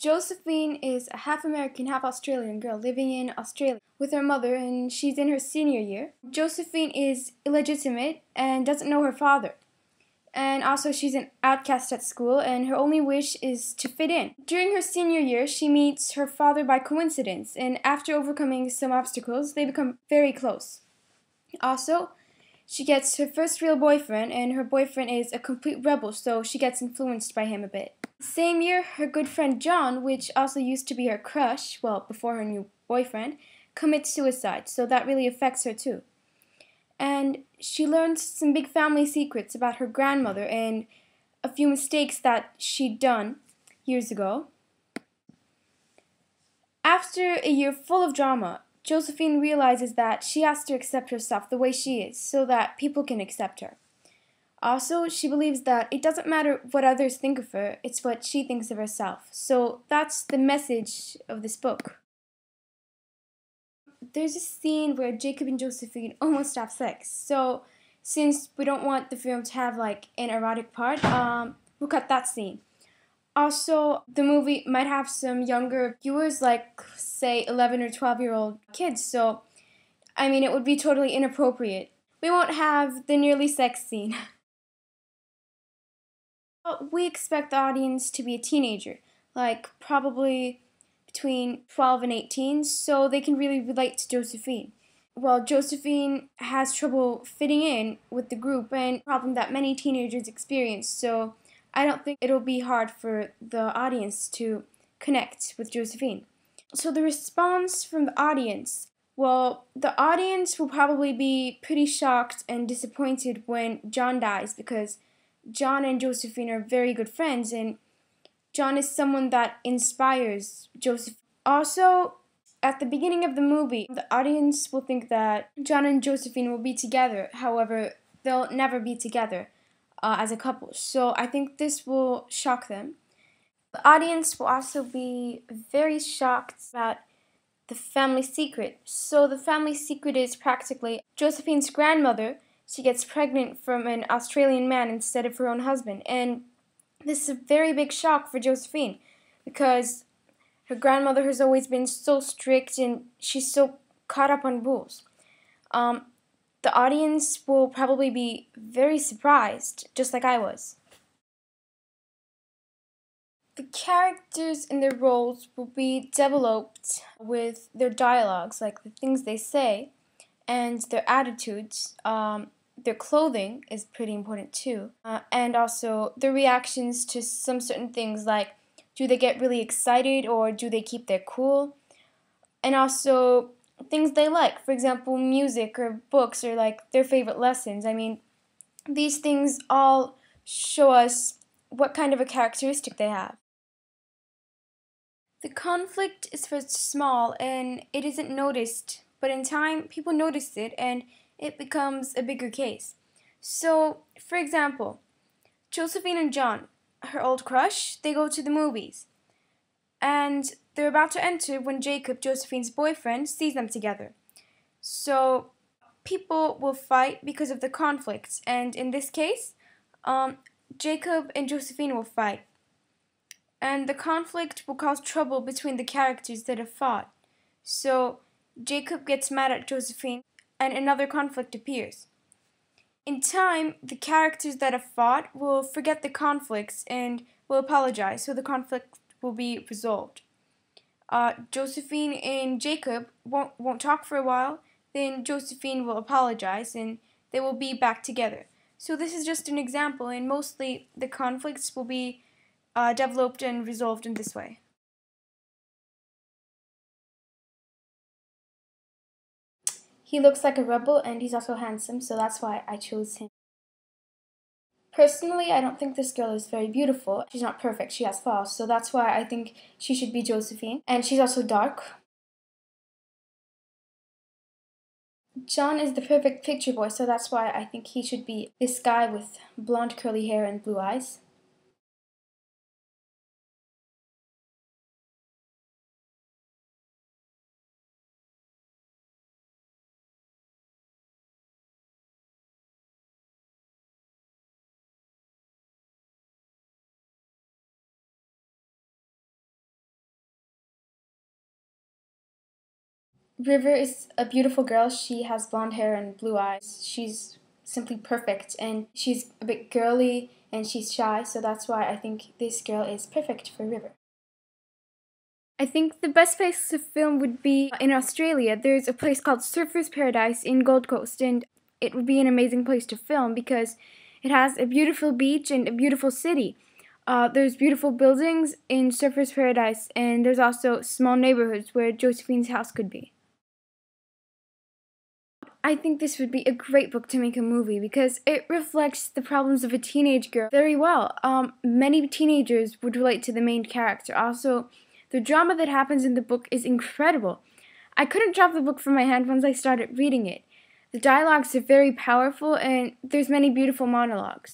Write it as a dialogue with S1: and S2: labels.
S1: Josephine is a half American, half Australian girl living in Australia with her mother, and she's in her senior year. Josephine is illegitimate and doesn't know her father. And also, she's an outcast at school, and her only wish is to fit in. During her senior year, she meets her father by coincidence, and after overcoming some obstacles, they become very close. Also, she gets her first real boyfriend, and her boyfriend is a complete rebel, so she gets influenced by him a bit. Same year, her good friend John, which also used to be her crush, well, before her new boyfriend, commits suicide, so that really affects her too. And she learns some big family secrets about her grandmother and a few mistakes that she'd done years ago. After a year full of drama, Josephine realizes that she has to accept herself the way she is so that people can accept her. Also, she believes that it doesn't matter what others think of her, it's what she thinks of herself. So that's the message of this book. There's a scene where Jacob and Josephine almost have sex. So since we don't want the film to have like an erotic part, we'll cut that scene. Also, the movie might have some younger viewers, like say 11 or 12-year-old kids. So, I mean, it would be totally inappropriate. We won't have the nearly sex scene. We expect the audience to be a teenager, like probably between 12 and 18, so they can really relate to Josephine. Well, Josephine has trouble fitting in with the group, and a problem that many teenagers experience, so I don't think it'll be hard for the audience to connect with Josephine. So the response from the audience, well, the audience will probably be pretty shocked and disappointed when John dies, because John and Josephine are very good friends, and John is someone that inspires Josephine. Also, at the beginning of the movie, the audience will think that John and Josephine will be together. However, they'll never be together as a couple. So I think this will shock them. The audience will also be very shocked about the family secret. So the family secret is practically Josephine's grandmother. She gets pregnant from an Australian man instead of her own husband. And this is a very big shock for Josephine because her grandmother has always been so strict and she's so caught up on rules. The audience will probably be very surprised, just like I was. The characters and their roles will be developed with their dialogues, like the things they say, and their attitudes. Their clothing is pretty important too, and also their reactions to some certain things, like do they get really excited or do they keep their cool, and also things they like, for example, music or books or like their favorite lessons. I mean, these things all show us what kind of a characteristic they have. The conflict is first small and it isn't noticed, but in time people notice it and it becomes a bigger case. So, for example, Josephine and John, her old crush, they go to the movies. And they're about to enter when Jacob, Josephine's boyfriend, sees them together. So, people will fight because of the conflicts, and in this case, Jacob and Josephine will fight. And the conflict will cause trouble between the characters that have fought. So, Jacob gets mad at Josephine, and another conflict appears. In time, the characters that have fought will forget the conflicts and will apologize, so the conflict will be resolved. Josephine and Jacob won't talk for a while, then Josephine will apologize and they will be back together. So this is just an example, and mostly the conflicts will be developed and resolved in this way. He looks like a rebel and he's also handsome, so that's why I chose him. Personally, I don't think this girl is very beautiful. She's not perfect, she has flaws, so that's why I think she should be Josephine. And she's also dark. John is the perfect picture boy, so that's why I think he should be this guy with blonde curly hair and blue eyes. River is a beautiful girl. She has blonde hair and blue eyes. She's simply perfect, and she's a bit girly and she's shy, so that's why I think this girl is perfect for River. I think the best place to film would be in Australia. There's a place called Surfers Paradise in Gold Coast, and it would be an amazing place to film because it has a beautiful beach and a beautiful city. There's beautiful buildings in Surfers Paradise, and there's also small neighborhoods where Josephine's house could be. I think this would be a great book to make a movie because it reflects the problems of a teenage girl very well. Many teenagers would relate to the main character. Also, the drama that happens in the book is incredible. I couldn't drop the book from my hand once I started reading it. The dialogues are very powerful and there's many beautiful monologues.